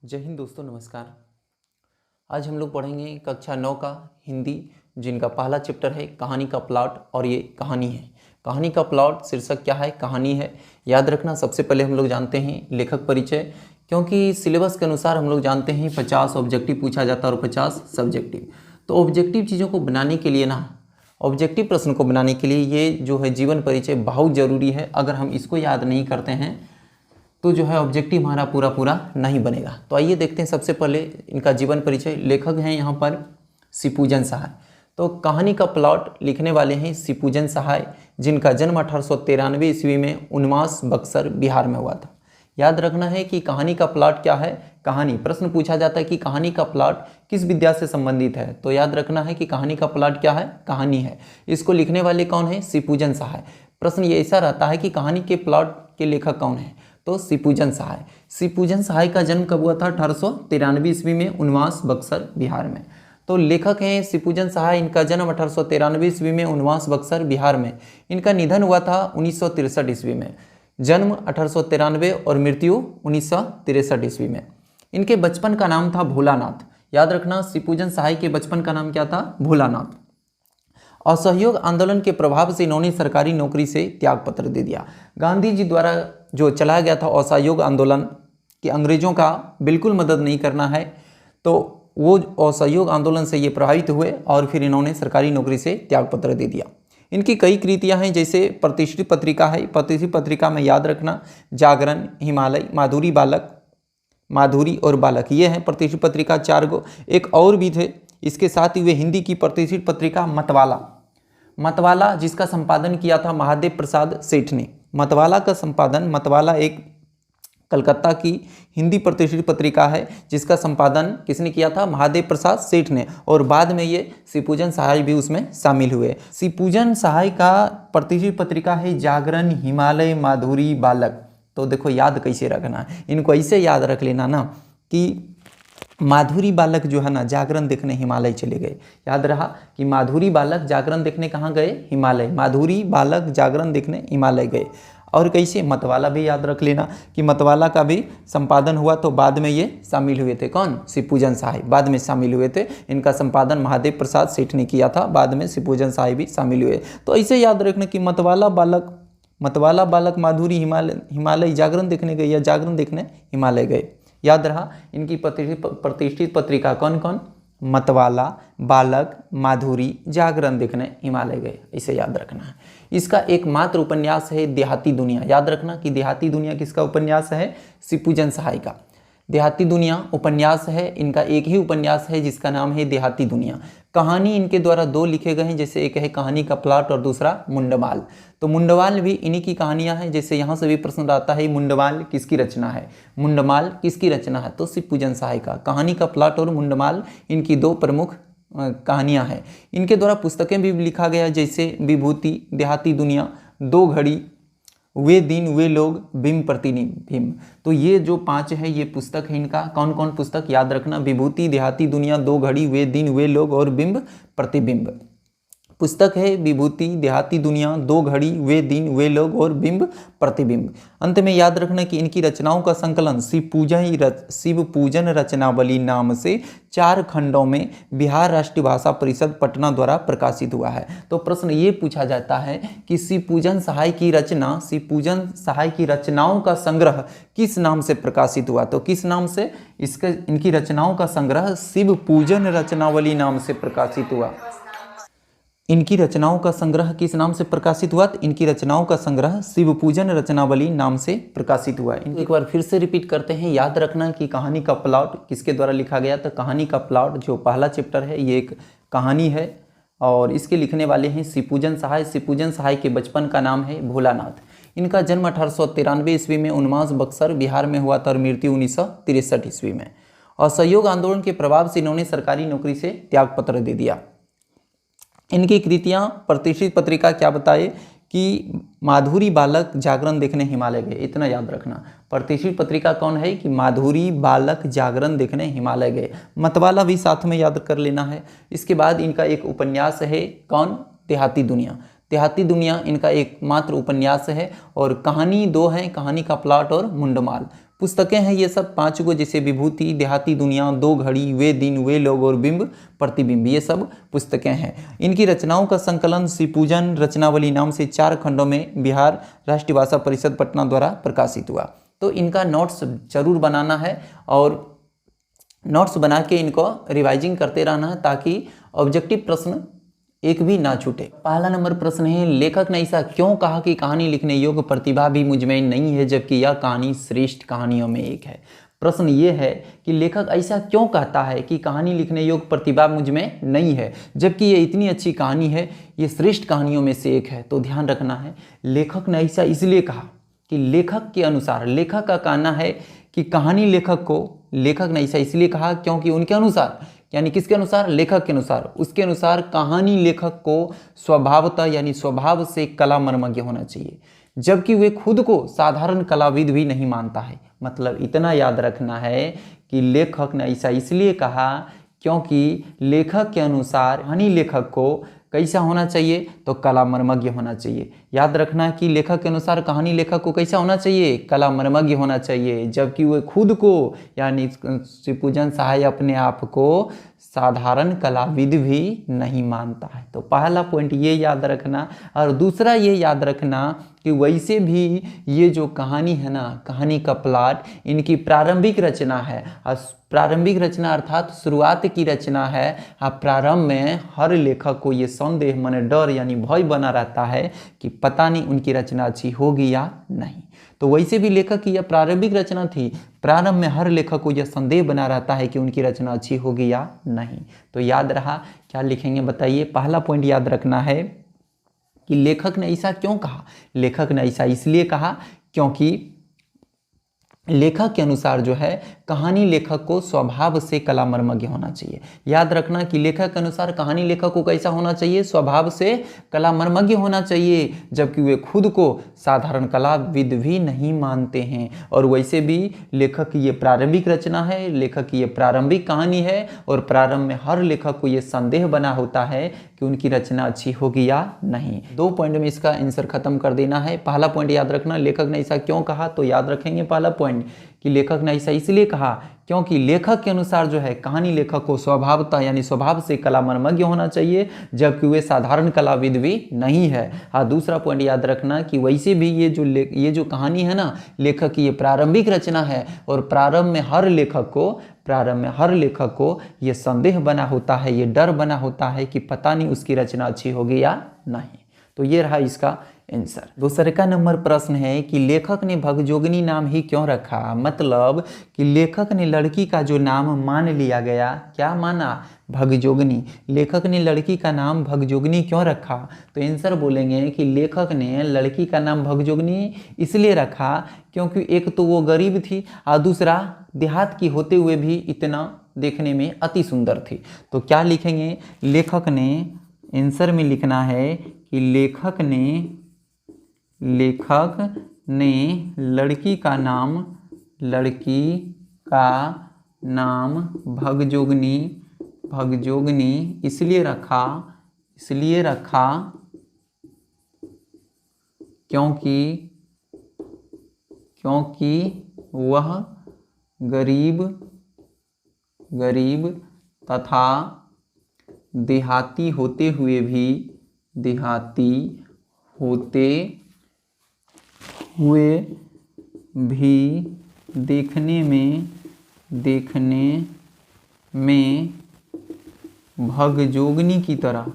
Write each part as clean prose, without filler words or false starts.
जय हिंद दोस्तों, नमस्कार। आज हम लोग पढ़ेंगे कक्षा 9 का हिंदी, जिनका पहला चैप्टर है कहानी का प्लॉट। और ये कहानी है। कहानी का प्लॉट शीर्षक क्या है? कहानी है। याद रखना, सबसे पहले हम लोग जानते हैं लेखक परिचय, क्योंकि सिलेबस के अनुसार हम लोग जानते हैं 50 ऑब्जेक्टिव पूछा जाता है और 50 सब्जेक्टिव। तो ऑब्जेक्टिव चीज़ों को बनाने के लिए ना, ऑब्जेक्टिव प्रश्न को बनाने के लिए ये जो है जीवन परिचय बहुत ज़रूरी है। अगर हम इसको याद नहीं करते हैं तो जो है ऑब्जेक्टिव हमारा पूरा नहीं बनेगा। तो आइए देखते हैं सबसे पहले इनका जीवन परिचय। लेखक हैं यहाँ पर शिवपूजन सहाय। तो कहानी का प्लॉट लिखने वाले हैं शिवपूजन सहाय, जिनका जन्म 1893 ईस्वी में उन्मास बक्सर बिहार में हुआ था। याद रखना है कि कहानी का प्लॉट क्या है। कहानी प्रश्न पूछा जाता है कि कहानी का प्लॉट किस विद्या से संबंधित है, तो याद रखना है कि कहानी का प्लॉट क्या है? कहानी है। इसको लिखने वाले कौन है? शिवपूजन सहाय। प्रश्न ये ऐसा रहता है कि कहानी के प्लॉट के लेखक कौन है, तो शिवपूजन सहाय। शिवपूजन सहाय का जन्म कब हुआ था? 1893 ईस्वी में उन्वास बक्सर बिहार में। तो लेखक हैं शिवपूजन सहाय। इनका जन्म 1893 ईस्वी में उन्वास बक्सर बिहार में। इनका निधन हुआ था 1963 ईस्वी में। जन्म 1893 और मृत्यु 1963 ईस्वी में। इनके बचपन का नाम था भोलानाथ। याद रखना, शिवपूजन सहाय के बचपन का नाम क्या था? भोलानाथ। असहयोग आंदोलन के प्रभाव से इन्होंने सरकारी नौकरी से त्यागपत्र दे दिया। गांधी जी द्वारा जो चलाया गया था असहयोग आंदोलन कि अंग्रेजों का बिल्कुल मदद नहीं करना है, तो वो असहयोग आंदोलन से ये प्रभावित हुए और फिर इन्होंने सरकारी नौकरी से त्यागपत्र दे दिया। इनकी कई कृतियां हैं, जैसे प्रतिष्ठित पत्रिका है। प्रतिष्ठित पत्रिका में याद रखना जागरण, हिमालय, माधुरी बालक, माधुरी और बालक, ये हैं प्रतिष्ठित पत्रिका 4 गो। एक और भी थे इसके साथ ही वे हिंदी की प्रतिष्ठित पत्रिका मतवाला, मतवाला जिसका संपादन किया था महादेव प्रसाद सेठ ने। मतवाला का संपादन, मतवाला एक कलकत्ता की हिंदी प्रतिष्ठित पत्रिका है जिसका संपादन किसने किया था? महादेव प्रसाद सेठ ने। और बाद में ये शिवपूजन सहाय भी उसमें शामिल हुए। शिवपूजन सहाय का प्रतिष्ठित पत्रिका है जागरण, हिमालय, माधुरी, बालक। तो देखो याद कैसे रखना है, इनको ऐसे याद रख लेना ना कि माधुरी बालक जो है ना जागरण देखने हिमालय चले गए। याद रहा कि माधुरी बालक जागरण देखने कहाँ गए? हिमालय। माधुरी बालक जागरण देखने हिमालय गए। और कैसे? मतवाला भी याद रख लेना कि मतवाला का भी संपादन हुआ, तो बाद में ये शामिल हुए थे। कौन? शिवपूजन सहाय बाद में शामिल हुए थे। इनका संपादन महादेव प्रसाद सेठ ने किया था, बाद में शिवपूजन सहाय भी शामिल हुए। तो ऐसे याद रखना कि मतवाला बालक माधुरी हिमालय जागरण देखने गए या जागरण देखने हिमालय गए। याद रहा। इनकी प्रतिष्ठित पत्रिका कौन कौन? मतवाला, बालक, माधुरी, जागरण देखने हिमालय गए। इसे याद रखना है। इसका एकमात्र उपन्यास है देहाती दुनिया। याद रखना कि देहाती दुनिया किसका उपन्यास है? शिवपूजन सहाय का। देहाती दुनिया उपन्यास है। इनका एक ही उपन्यास है जिसका नाम है देहाती दुनिया। कहानी इनके द्वारा 2 लिखे गए हैं, जैसे एक है कहानी का प्लॉट और दूसरा मुंडमाल। तो मुंडमाल भी इन्हीं की कहानियां हैं। जैसे यहाँ से भी प्रश्न आता है मुंडमाल किसकी रचना है? मुंडमाल किसकी रचना है? तो शिवपूजन सहाय का। कहानी का प्लॉट और मुंडमाल इनकी 2 प्रमुख कहानियां हैं। इनके द्वारा पुस्तकें भी लिखा गया, जैसे विभूति, देहाती दुनिया, 2 घड़ी, वे दिन वे लोग, बिंब प्रतिबिंब। तो ये जो 5 है ये पुस्तक है इनका। कौन कौन पुस्तक? याद रखना, विभूति, देहाती दुनिया, 2 घड़ी, वे दिन वे लोग और बिंब प्रतिबिंब। पुस्तक है विभूति, देहाती दुनिया, 2 घड़ी, वे दिन वे लोग और बिंब प्रतिबिंब। अंत में याद रखना कि इनकी रचनाओं का संकलन शिवपूजन रचनावली नाम से 4 खंडों में बिहार राष्ट्रीय भाषा परिषद पटना द्वारा प्रकाशित हुआ है। तो प्रश्न ये पूछा जाता है कि शिवपूजन सहाय की रचनाओं का संग्रह किस नाम से प्रकाशित हुआ? तो किस नाम से? इनकी रचनाओं का संग्रह शिवपूजन रचनावली नाम से प्रकाशित हुआ। इनकी रचनाओं का संग्रह किस नाम से प्रकाशित हुआ? इनकी रचनाओं का संग्रह शिवपूजन रचनावली नाम से प्रकाशित हुआ। एक बार फिर से रिपीट करते हैं। याद रखना कि कहानी का प्लॉट किसके द्वारा लिखा गया? तो कहानी का प्लॉट जो पहला चैप्टर है ये एक कहानी है और इसके लिखने वाले हैं शिवपूजन सहाय। शिवपूजन सहाय के बचपन का नाम है भोलानाथ। इनका जन्म 1893 ईस्वी में उन्मास बक्सर बिहार में हुआ था और मृत्यु 1963 ईस्वी में। असहयोग आंदोलन के प्रभाव से इन्होंने सरकारी नौकरी से त्यागपत्र दे दिया। इनकी कृतियां प्रतिष्ठित पत्रिका क्या बताए कि माधुरी बालक जागरण देखने हिमालय गए। इतना याद रखना। प्रतिष्ठित पत्रिका कौन है? कि माधुरी बालक जागरण देखने हिमालय गए। मतवाला भी साथ में याद कर लेना है। इसके बाद इनका एक उपन्यास है कौन? देहाती दुनिया। देहाती दुनिया इनका एकमात्र उपन्यास है, और कहानी 2 हैं, कहानी का प्लॉट और मुंडमाल। पुस्तकें हैं ये सब 5 गो, जैसे विभूति, देहाती दुनिया, 2 घड़ी, वे दिन, वे लोग और बिंब प्रतिबिंब, ये सब पुस्तकें हैं। इनकी रचनाओं का संकलन श्रीपूजन रचनावली नाम से 4 खंडों में बिहार राष्ट्रीय भाषा परिषद पटना द्वारा प्रकाशित हुआ। तो इनका नोट्स जरूर बनाना है, और नोट्स बना के इनको रिवाइजिंग करते रहना है, ताकि ऑब्जेक्टिव प्रश्न एक भी ना छूटे। पहला नंबर प्रश्न है, लेखक ने ऐसा क्यों कहा कि कहानी लिखने योग्य प्रतिभा भी मुझ में नहीं है, जबकि यह कहानी श्रेष्ठ कहानियों में एक है। प्रश्न ये है कि लेखक ऐसा क्यों कहता है कि कहानी लिखने योग्य प्रतिभा मुझ में नहीं है, जबकि ये इतनी अच्छी कहानी है, ये श्रेष्ठ कहानियों में से एक है। तो ध्यान रखना है, लेखक ने ऐसा इसलिए कहा कि लेखक के अनुसार, लेखक का कहना है कि कहानी लेखक ने ऐसा इसलिए कहा क्योंकि उनके अनुसार, यानी किसके अनुसार, लेखक के अनुसार, उसके अनुसार कहानी लेखक को स्वभावतः यानी स्वभाव से कला मर्मज्ञ होना चाहिए, जबकि वे खुद को साधारण कलाविद भी नहीं मानता है। मतलब इतना याद रखना है कि लेखक ने ऐसा इसलिए कहा क्योंकि लेखक के अनुसार कहानी लेखक को कैसा होना चाहिए, तो कला मर्मज्ञ होना चाहिए। याद रखना कि लेखक के अनुसार कहानी लेखक को कैसा होना चाहिए, कला मर्मज्ञ होना चाहिए, जबकि वह खुद को यानी श्रीपूजन सहाय अपने आप को साधारण कलाविद भी नहीं मानता है। तो पहला पॉइंट ये याद रखना, और दूसरा ये याद रखना कि वैसे भी ये जो कहानी है ना, कहानी का प्लॉट इनकी प्रारंभिक रचना है, और प्रारंभिक रचना अर्थात शुरुआत की रचना है। प्रारंभ में हर लेखक को ये संदेह माने डर यानी भय बना रहता है कि पता नहीं उनकी रचना अच्छी होगी या नहीं। तो वैसे भी लेखक की यह प्रारंभिक रचना थी, प्रारंभ में हर लेखक को यह संदेह बना रहता है कि उनकी रचना अच्छी होगी या नहीं। तो याद रहा, क्या लिखेंगे बताइए। पहला पॉइंट याद रखना है कि लेखक ने ऐसा क्यों कहा, लेखक ने ऐसा इसलिए कहा क्योंकि लेखक के अनुसार जो है कहानी लेखक को स्वभाव से कला मर्मज्ञ होना चाहिए। याद रखना कि लेखक के अनुसार कहानी लेखक को कैसा होना चाहिए, स्वभाव से कला मर्मज्ञ होना चाहिए, जबकि वे खुद को साधारण कलाविद भी नहीं मानते हैं। और वैसे भी लेखक की ये प्रारंभिक रचना है, लेखक की ये प्रारंभिक कहानी है, और प्रारंभ में हर लेखक को ये संदेह बना होता है कि उनकी रचना अच्छी होगी या नहीं। 2 पॉइंट में इसका आंसर खत्म कर देना है। पहला पॉइंट याद रखना, लेखक ने ऐसा क्यों कहा, तो याद रखेंगे पहला पॉइंट कि लेखक ने ऐसा इसलिए कहा क्योंकि लेखक के अनुसार जो है कहानी लेखक को स्वभावतः यानी स्वभाव से कला मर्मज्ञ होना चाहिए, जबकि वे साधारण कलाविद भी नहीं है। हाँ, दूसरा पॉइंट याद रखना कि वैसे भी ये जो कहानी है ना, लेखक की ये प्रारंभिक रचना है, और प्रारंभ में हर लेखक को ये संदेह बना होता है, ये डर बना होता है कि पता नहीं उसकी रचना अच्छी होगी या नहीं। तो ये रहा इसका आंसर। दूसरे का नंबर प्रश्न है कि लेखक ने भगजोगिनी नाम ही क्यों रखा। मतलब कि लेखक ने लड़की का जो नाम मान लिया गया, क्या माना, भगजोगिनी। लेखक ने लड़की का नाम भगजोगिनी क्यों रखा, तो आंसर बोलेंगे कि लेखक ने लड़की का नाम भगजोगिनी इसलिए रखा क्योंकि एक तो वो गरीब थी, और दूसरा देहात की होते हुए भी इतना देखने में अति सुंदर थी। तो क्या लिखेंगे, लेखक ने, आंसर में लिखना है कि लेखक ने लड़की का नाम भगजोगिनी इसलिए रखा क्योंकि वह गरीब तथा देहाती होते हुए भी देखने में भगजोगिनी की तरह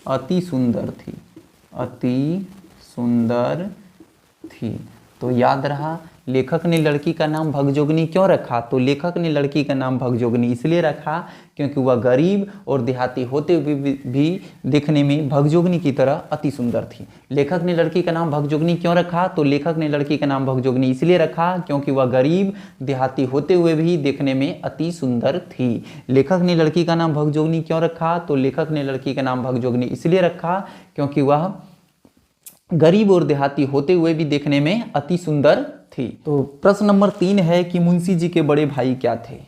अति सुंदर थी। तो याद रहा, लेखक ने लड़की का नाम भगजोगिनी क्यों रखा, तो लेखक ने लड़की का नाम भगजोगिनी इसलिए रखा क्योंकि वह गरीब और देहाती होते हुए भी देखने में भगजोगिनी की तरह अति सुंदर थी। लेखक ने लड़की का नाम भगजोगिनी क्यों रखा, तो लेखक ने लड़की का नाम भगजोगिनी इसलिए रखा क्योंकि वह गरीब देहाती होते हुए भी देखने में अति सुंदर थी। लेखक ने लड़की का नाम भगजोगिनी क्यों रखा, तो लेखक ने लड़की का नाम भगजोगिनी इसलिए रखा क्योंकि वह गरीब और देहाती होते हुए भी देखने में अति सुंदर थी। तो प्रश्न नंबर 3 है कि मुंशी जी के बड़े भाई क्या थे।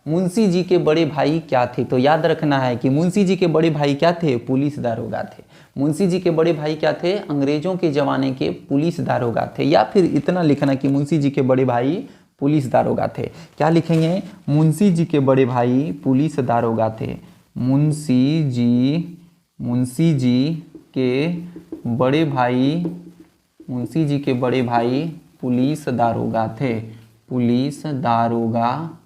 मुंशी जी के बड़े भाई क्या थे? तो याद रखना है कि मुंशी जी के बड़े भाई क्या थे? पुलिस दारोगा थे। मुंशी जी के बड़े भाई क्या थे? अंग्रेजों के ज़माने के पुलिस दारोगा थे। या फिर इतना लिखना कि मुंशी जी के बड़े भाई पुलिस दारोगा थे। क्या लिखेंगे? मुंशी जी के बड़े भाई पुलिस दारोगा थे। मुंशी जी के बड़े भाई पुलिस दारोगा थे। पुलिस दारोगा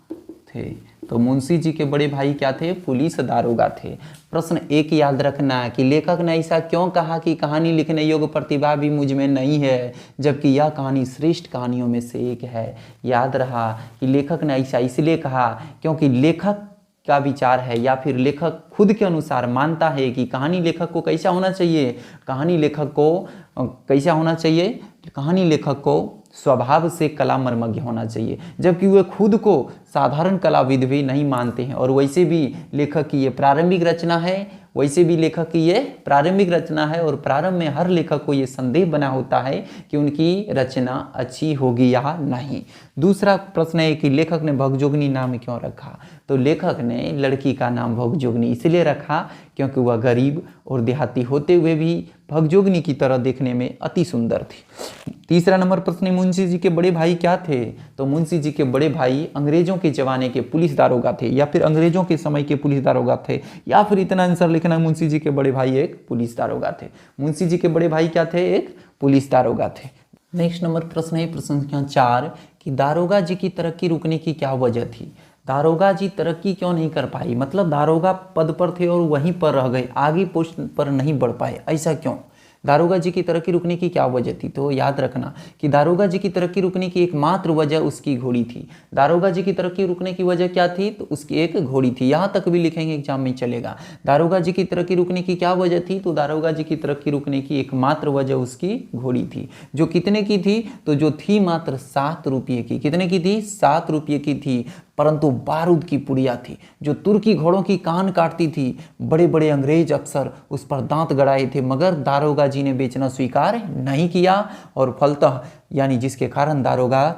थे। तो मुंशी जी के बड़े भाई क्या थे? पुलिस दारोगा थे। प्रश्न एक याद रखना कि लेखक ने ऐसा क्यों कहा कि कहानी लिखने योग्य प्रतिभा भी मुझ में नहीं है, जबकि यह कहानी श्रेष्ठ कहानियों में से एक है। याद रहा कि लेखक ने ऐसा इसलिए कहा क्योंकि लेखक का विचार है या फिर लेखक खुद के अनुसार मानता है कि कहानी लेखक को कैसा होना चाहिए? कहानी लेखक को स्वभाव से कला मर्मज्ञ होना चाहिए, जबकि वे खुद को साधारण कलाविद भी नहीं मानते हैं। और वैसे भी लेखक की ये प्रारंभिक रचना है और प्रारंभ में हर लेखक को ये संदेह बना होता है कि उनकी रचना अच्छी होगी या नहीं। दूसरा प्रश्न है कि लेखक ने भगजोगनी नाम क्यों रखा? तो लेखक ने लड़की का नाम भगजोगनी इसलिए रखा क्योंकि वह गरीब और देहाती होते हुए भी भगजोगनी की तरह देखने में अति सुंदर थी। तीसरा नंबर प्रश्न, मुंशी जी के बड़े भाई क्या थे? तो मुंशी जी के बड़े भाई अंग्रेजों के जमाने के पुलिस दारोगा थे, या फिर अंग्रेजों के समय के पुलिस दारोगा थे, या फिर इतना आंसर लिखना, मुंशी जी के बड़े भाई एक पुलिस दारोगा थे। मुंशी जी के बड़े भाई क्या थे? एक पुलिस दारोगा थे। नेक्स्ट नंबर प्रश्न है प्रश्न संख्या 4 कि दारोगा जी की तरक्की रुकने की क्या वजह थी? दारोगा जी तरक्की क्यों नहीं कर पाई? मतलब दारोगा पद पर थे और वहीं पर रह गए, आगे पोस्ट पर नहीं बढ़ पाए, ऐसा क्यों? दारोगा जी की तरक्की रुकने की क्या वजह थी? तो याद रखना कि दारोगा जी की तरक्की रुकने की एकमात्र वजह उसकी घोड़ी थी। दारोगा जी की तरक्की रुकने की वजह क्या थी? तो उसकी एक घोड़ी थी। यहाँ तक भी लिखेंगे, एग्जाम में चलेगा। दारोगा जी की तरक्की रुकने की क्या वजह थी? तो दारोगा जी की तरक्की रुकने की एकमात्र वजह उसकी घोड़ी थी। जो कितने की थी? तो जो थी मात्र 7 रुपये की। कितने की थी? 7 रुपये की थी, परंतु बारूद की पुड़िया थी जो तुर्की घोड़ों की कान काटती थी। बड़े बड़े अंग्रेज अफसर उस पर दांत गड़ाए थे, मगर दारोगा जी ने बेचना स्वीकार नहीं किया और फलतः यानी जिसके कारण दारोगा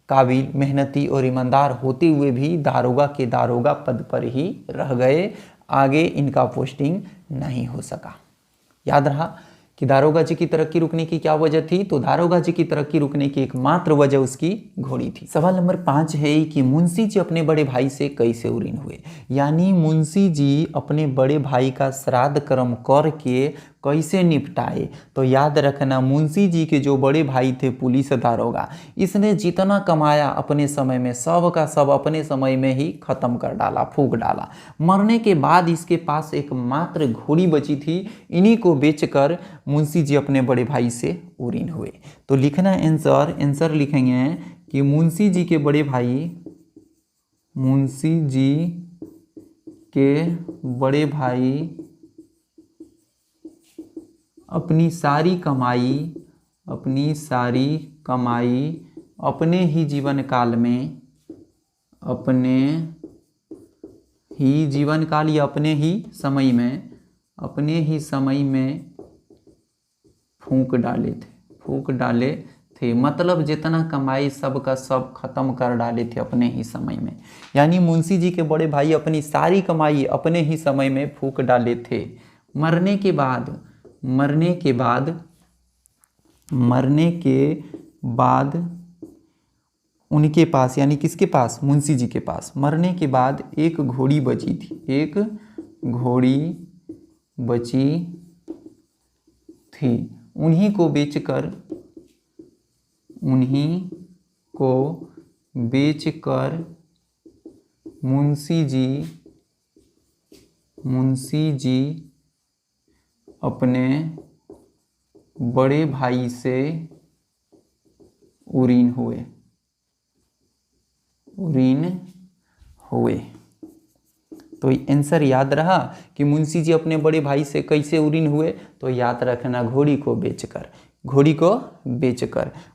काबिल, मेहनती और ईमानदार होते हुए भी दारोगा के दारोगा पद पर ही रह गए। आगे इनका पोस्टिंग नहीं हो सका। याद रहा कि दारोगा जी की तरक्की रुकने की क्या वजह थी? तो दारोगा जी की तरक्की रुकने की एकमात्र वजह उसकी घोड़ी थी। सवाल नंबर 5 है कि मुंशी जी अपने बड़े भाई से कैसे उरीन हुए? यानी मुंशी जी अपने बड़े भाई का श्राद्ध कर्म करके कैसे निपटाए? तो याद रखना, मुंशी जी के जो बड़े भाई थे पुलिस दारोगा, इसने जितना कमाया अपने समय में सब का सब अपने समय में ही खत्म कर डाला, फूंक डाला। मरने के बाद इसके पास एक मात्र घोड़ी बची थी, इन्हीं को बेचकर मुंशी जी अपने बड़े भाई से उरीन हुए। तो लिखना आंसर लिखेंगे कि मुंशी जी के बड़े भाई अपनी सारी कमाई अपने ही जीवन काल या अपने ही समय में फूंक डाले थे। मतलब जितना कमाई सब का सब खत्म कर डाले थे अपने ही समय में। यानी मुंशी जी के बड़े भाई अपनी सारी कमाई अपने ही समय में फूंक डाले थे। मरने के बाद उनके पास, यानी किसके पास? मुंशी जी के पास मरने के बाद एक घोड़ी बची थी। उन्हीं को बेचकर मुंशी जी अपने बड़े भाई से उरीन हुए। तो आंसर याद रहा कि मुंशी जी अपने बड़े भाई से कैसे उरीन हुए? तो याद रखना, घोड़ी को बेचकर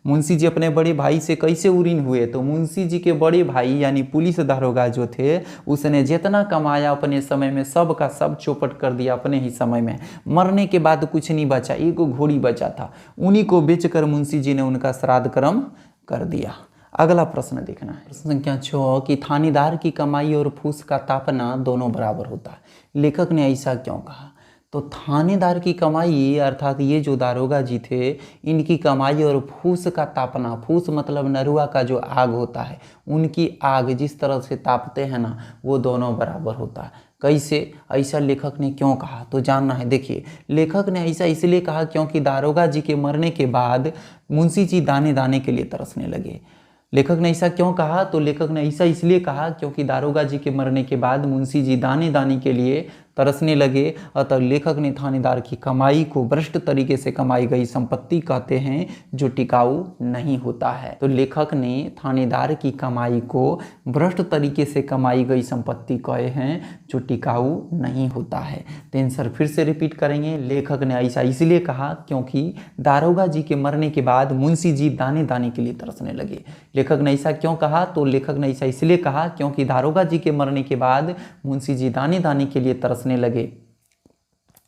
मुंशी जी अपने बड़े भाई से कैसे उरीन हुए? तो मुंशी जी के बड़े भाई यानी पुलिस दारोगा जो थे, उसने जितना कमाया अपने समय में सब का सब चौपट कर दिया अपने ही समय में। मरने के बाद कुछ नहीं बचा, एक घोड़ी बचा था, उन्हीं को बेचकर मुंशी जी ने उनका श्राद्ध कर्म कर दिया। अगला प्रश्न देखना है, प्रश्न संख्या 6 कि थानेदार की कमाई और फूस का तापना दोनों बराबर होता है। लेखक ने ऐसा क्यों कहा? तो थानेदार की कमाई अर्थात ये जो दारोगा जी थे, इनकी कमाई और फूस का तापना, फूस मतलब नरुआ का जो आग होता है, उनकी आग जिस तरह से तापते हैं ना, वो दोनों बराबर होता है। कैसे? ऐसा लेखक ने क्यों कहा तो जानना है। देखिए, लेखक ने ऐसा इसलिए कहा क्योंकि दारोगा जी के मरने के बाद मुंशी जी दाने दाने के लिए तरसने लगे। लेखक ने ऐसा क्यों कहा? तो लेखक ने ऐसा इसलिए कहा क्योंकि दारोगा जी के मरने के बाद मुंशी जी दाने दाने के लिए तरसने लगे। अतः लेखक ने थानेदार की कमाई को भ्रष्ट तरीके से कमाई गई संपत्ति कहते हैं, जो टिकाऊ नहीं होता है। तो लेखक ने थानेदार की कमाई को भ्रष्ट तरीके से कमाई गई संपत्ति कहे हैं, जो टिकाऊ नहीं होता है। तो आंसर फिर से रिपीट करेंगे। लेखक ने ऐसा इसलिए कहा क्योंकि दारोगा जी के मरने के बाद मुंशी जी दाने दाने के लिए तरसने लगे। लेखक ने ऐसा क्यों कहा? तो लेखक ने ऐसा इसलिए कहा क्योंकि दारोगा जी के मरने के बाद मुंशी जी दाने दाने के लिए तरसने लगे।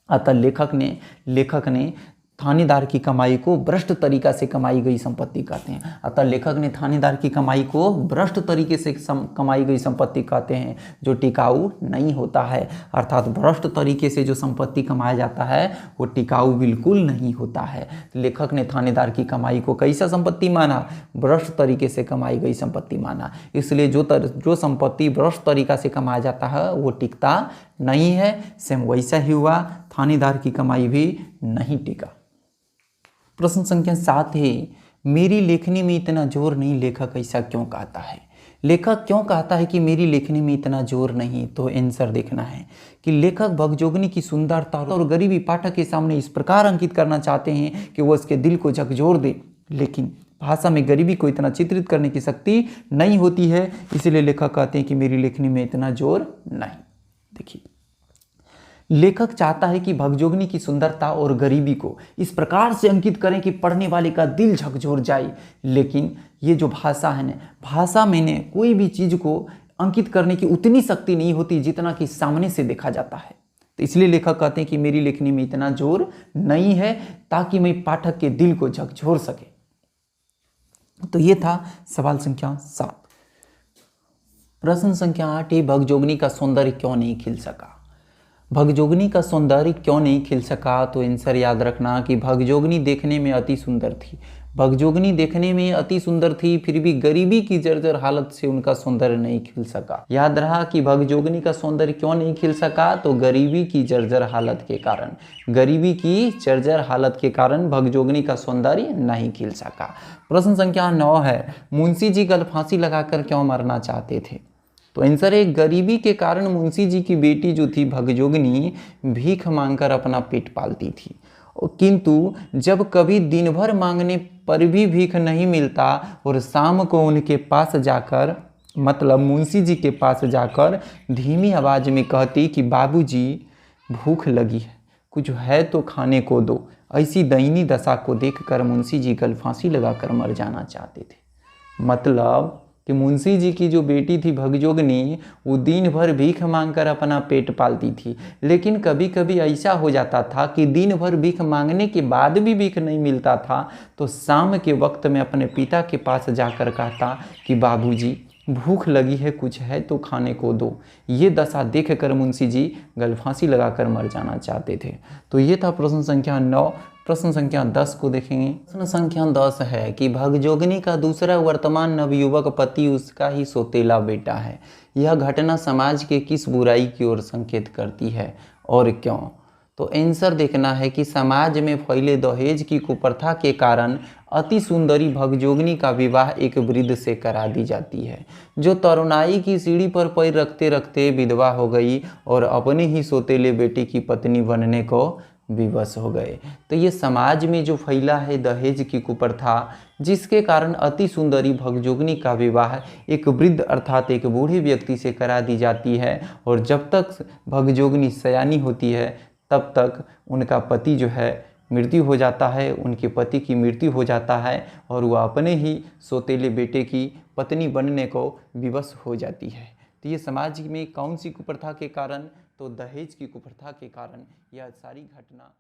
अतः लेखक ने थानेदार की कमाई को भ्रष्ट तरीका से कमाई गई संपत्ति कहते हैं। अतः लेखक ने थानेदार की कमाई को भ्रष्ट तरीके से कमाई गई संपत्ति कहते हैं, जो टिकाऊ नहीं होता है। अर्थात भ्रष्ट तरीके से जो संपत्ति कमाया जाता है वो टिकाऊ बिल्कुल नहीं होता है। लेखक ने थानेदार की कमाई को कैसा संपत्ति माना? भ्रष्ट तरीके से कमाई गई संपत्ति माना। इसलिए जो संपत्ति भ्रष्ट तरीका से कमाया जाता है वो टिकता नहीं है। सेम वैसा ही हुआ, थानेदार की कमाई भी नहीं टिका। प्रश्न संख्या 7 है, मेरी लेखनी में इतना जोर नहीं, लेखक ऐसा क्यों कहता है? लेखक क्यों कहता है कि मेरी लेखनी में इतना जोर नहीं? तो आंसर देखना है कि लेखक भगजोगनी की सुंदरता और गरीबी पाठक के सामने इस प्रकार अंकित करना चाहते हैं कि वो उसके दिल को झकझोर दे, लेकिन भाषा में गरीबी को इतना चित्रित करने की शक्ति नहीं होती है। इसलिए लेखक कहते हैं कि मेरी लेखनी में इतना जोर नहीं। देखिए, लेखक चाहता है कि भगजोगनी की सुंदरता और गरीबी को इस प्रकार से अंकित करें कि पढ़ने वाले का दिल झकझोर जाए, लेकिन ये जो भाषा है ना, भाषा में ने कोई भी चीज़ को अंकित करने की उतनी शक्ति नहीं होती जितना कि सामने से देखा जाता है। तो इसलिए लेखक कहते हैं कि मेरी लेखनी में इतना जोर नहीं है ताकि मैं पाठक के दिल को झकझोर सके। तो ये था सवाल संख्या 7। प्रश्न संख्या 8 है, भगजोगनी का सौंदर्य क्यों नहीं खिल सका? भगजोगनी का सौंदर्य क्यों नहीं खिल सका? तो आंसर याद रखना कि भगजोगनी देखने में अति सुंदर थी। भगजोगनी देखने में अति सुंदर थी, फिर भी गरीबी की जर्जर हालत से उनका सौंदर्य नहीं खिल सका। याद रहा कि भगजोगनी का सौंदर्य क्यों नहीं खिल सका? तो गरीबी की जर्जर हालत के कारण, गरीबी की जर्जर हालत के कारण भगजोगनी का सौंदर्य नहीं खिल सका। प्रश्न संख्या 9 है, मुंशी जी गल फांसी लगाकर क्यों मरना चाहते थे? तो आंसर है, गरीबी के कारण मुंशी जी की बेटी जो थी भगजोगनी भीख मांगकर अपना पेट पालती थी, किंतु जब कभी दिन भर मांगने पर भी भीख नहीं मिलता और शाम को उनके पास जाकर, मतलब मुंशी जी के पास जाकर धीमी आवाज में कहती कि बाबूजी भूख लगी है, कुछ है तो खाने को दो। ऐसी दयनीय दशा को देखकर मुंशी जी गल फांसी लगाकर मर जाना चाहते थे। मतलब कि मुंशी जी की जो बेटी थी भगजोगनी, वो दिन भर भीख मांगकर अपना पेट पालती थी, लेकिन कभी कभी ऐसा हो जाता था कि दिन भर भीख मांगने के बाद भी भीख नहीं मिलता था, तो शाम के वक्त में अपने पिता के पास जाकर कहता कि बाबूजी भूख लगी है, कुछ है तो खाने को दो। ये दशा देखकर मुंशी जी गल फांसी लगाकर मर जाना चाहते थे। तो ये था प्रश्न संख्या 9। प्रश्न संख्या 10 को देखेंगे। प्रश्न संख्या 10 है कि भगजोगनी का दूसरा वर्तमान नवयुवक पति उसका ही सौतेला बेटा है। यह घटना समाज के किस बुराई की ओर संकेत करती है और क्यों? तो आंसर देखना है कि समाज में फैले दहेज की कुप्रथा के कारण अति सुंदरी भगजोगनी का विवाह एक वृद्ध से करा दी जाती है, जो तरुणाई की सीढ़ी पर पैर रखते रखते विधवा हो गई और अपने ही सौतेले बेटे की पत्नी बनने को विवश हो गए। तो ये समाज में जो फैला है दहेज की कुप्रथा, जिसके कारण अति सुंदरी भगजोगनी का विवाह एक वृद्ध अर्थात एक बूढ़े व्यक्ति से करा दी जाती है, और जब तक भगजोगनी सयानी होती है तब तक उनका पति जो है मृत्यु हो जाता है, उनके पति की मृत्यु हो जाता है और वह अपने ही सौतेले बेटे की पत्नी बनने को विवश हो जाती है। तो ये समाज में कौन सी कुप्रथा के कारण? तो दहेज की कुप्रथा के कारण यह सारी घटना